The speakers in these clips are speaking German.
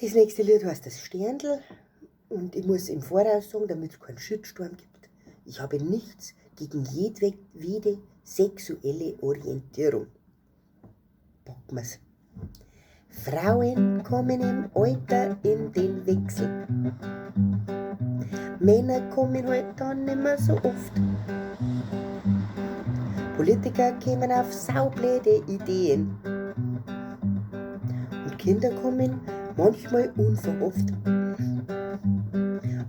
Das nächste Lied heißt das Sterndl und ich muss im Voraus sagen, damit es keinen Shitstorm gibt, ich habe nichts gegen jedwede sexuelle Orientierung. Packen wir's. Frauen kommen im Alter in den Wechsel. Männer kommen halt dann nicht mehr so oft. Politiker kämen auf saublöde Ideen. Und Kinder kommen manchmal unverhofft.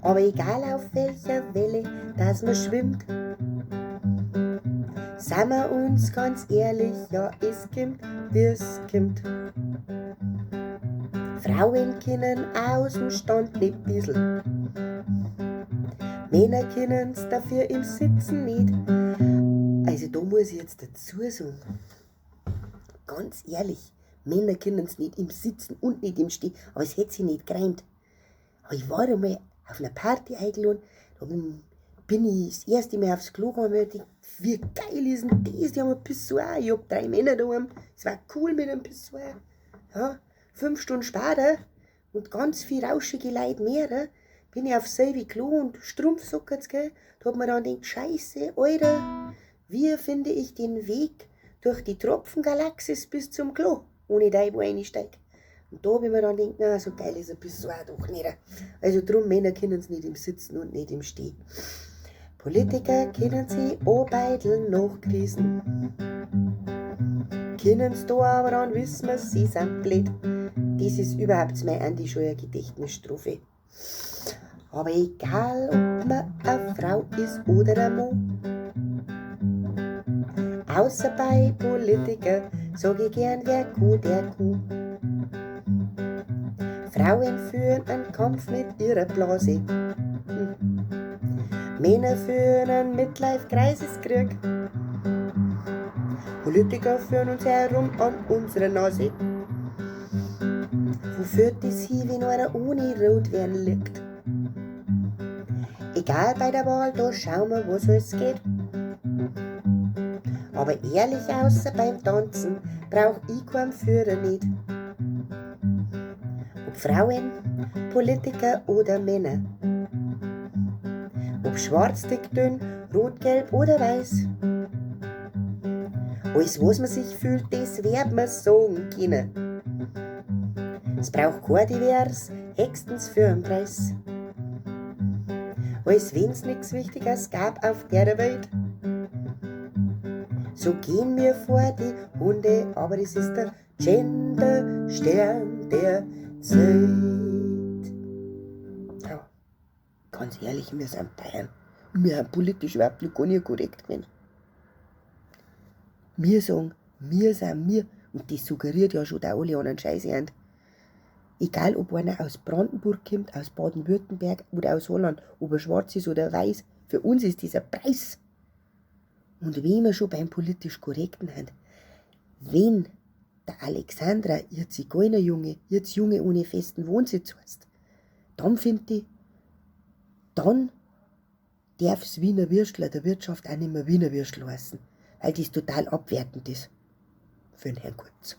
Aber egal auf welcher Welle, dass man schwimmt, seien wir uns ganz ehrlich, ja, es kommt, wie's kommt. Frauen können aus dem Stand nicht bisseln. Männer können's dafür im Sitzen nicht. Also da muss ich jetzt dazu sagen, ganz ehrlich, Männer können's nicht im Sitzen und nicht im Stehen, aber es hätte sich nicht gereimt. Aber ich war einmal auf einer Party eingeladen, da bin ich das erste Mal aufs Klo gegangen und dachte, wie geil ist denn das? Die haben ein Pissoir, ich hab 3 Männer daheim, es war cool mit einem Pissoir. Ja, 5 Stunden später und ganz viel rauschige Leute mehr, bin ich aufs selbe Klo und Strumpfsockert's, gell, da hat man dann gedacht, Scheiße, Alter, wie finde ich den Weg durch die Tropfengalaxis bis zum Klo, ohne da wo einsteig. Und da hab ich mir dann gedacht, na, so geil ist ein Pissoir doch nicht. Also drum, Männer können's nicht im Sitzen und nicht im Stehen. Politiker können sie Arbeitel nachkrisen. Können's da aber dann wissen wir, sie sind blöd. Das ist überhaupt meine Andi Scheuer Gedächtnisstrophe. Aber egal, ob man eine Frau ist oder ein Mann, außer bei Politiker sag ich gern, wer Kuh, der Kuh. Frauen führen einen Kampf mit ihrer Blase. Männer führen einen Midlife-Kreiskrieg. Politiker führen uns herum an unserer Nase. Wo führt das hin, wenn einer ohne Rot werden liegt? Egal bei der Wahl, da schauen wir, was alles geht. Aber ehrlich, außer beim Tanzen, brauch ich keinen Führer nicht. Ob Frauen, Politiker oder Männer. Ob schwarz, dick, dünn, rot, gelb oder weiß. Alles, was man sich fühlt, das werd man sagen können. Es braucht kein Divers, höchstens für einen Preis. Als wenn's nix Wichtiges gab auf der Welt. So gehen wir vor die Hunde, aber es ist der Gender-Stern der Zeit. Ja, ganz ehrlich, wir sind Bayern. Wir haben politisch überhaupt nicht gar nicht korrekt gewesen. Wir sagen, wir sind wir. Und das suggeriert ja schon der alle anderen Scheiße an. Egal, ob einer aus Brandenburg kommt, aus Baden-Württemberg oder aus Holland, ob er schwarz ist oder weiß, für uns ist dieser Preis. Und wenn wir schon beim politisch Korrekten haben, wenn der Alexandra, ihr Zigeunerjunge, ihr Junge ohne festen Wohnsitz heißt, dann finde ich, dann darf's Wiener Würstler der Wirtschaft auch nicht mehr Wiener Würstel heißen, weil das total abwertend ist für den Herrn Kurz.